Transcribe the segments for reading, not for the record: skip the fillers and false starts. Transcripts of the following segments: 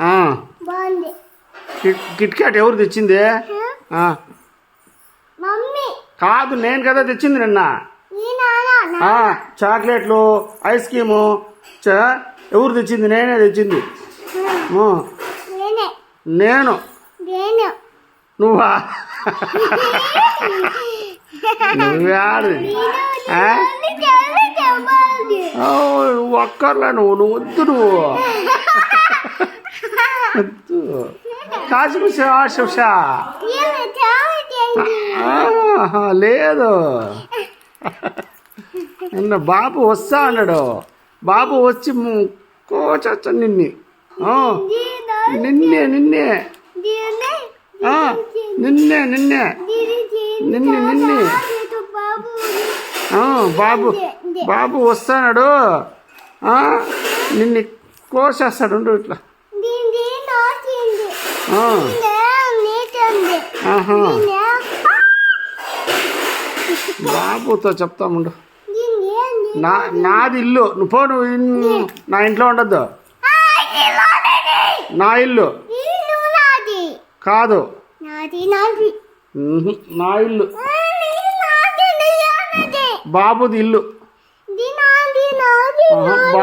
బాగుంది. Kit Kat ఎవరు తెచ్చింది? కాదు, నేను కదా తెచ్చింది నిన్న. చాక్లెట్లు, ఐస్ క్రీము ఎవరు తెచ్చింది? నేనే తెచ్చింది. నేను. నువ్వా? నువ్వాడు ఒక్కర్లా నువ్వు వద్దు. నువ్వు వద్దు. కాశుషా లేదు. నిన్న బాబు వస్తా అన్నాడు. బాబు వచ్చి కోచొచ్చ నిన్నే నిన్నే నిన్నే నిన్నే నిన్నే నిన్నే నిన్నే బాబు బాబు వస్తాడు. నిన్ను కోసేస్తాడు. ఇట్లా బాబుతో చెప్తాముండు. నాది ఇల్లు. నువ్వు పో. నువ్వు నా ఇంట్లో ఉండద్దు. నా ఇల్లు కాదు, నా ఇల్లు. బాబుది ఇల్లు.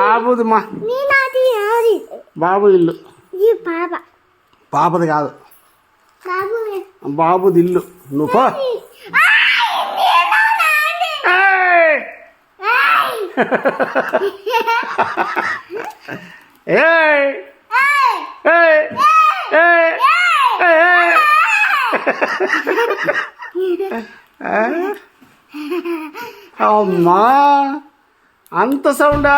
బాబుది బాబు ఇల్లు. పాపది కాదు, బాబుది ఇల్లు. నువ్వు పో. అమ్మా, అంత సౌండా?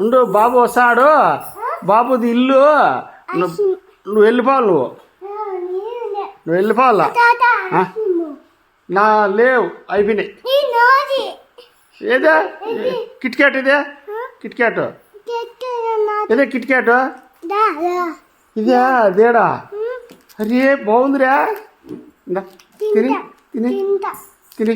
ఉండు, బాబు వస్తాడు. బాబుది ఇల్లు. నువ్వు వెళ్ళిపోవాలి. నువ్వు వెళ్ళిపోవాలా? నా లేవు, అయిపోయినాయి. ఏదే కిట్ క్యాట్? ఇదే కిట్ క్యాట్? ఇదే కిట్ క్యాట్? ఇదే దేడా? అరే బాగుందిరా. తిని తిని తిని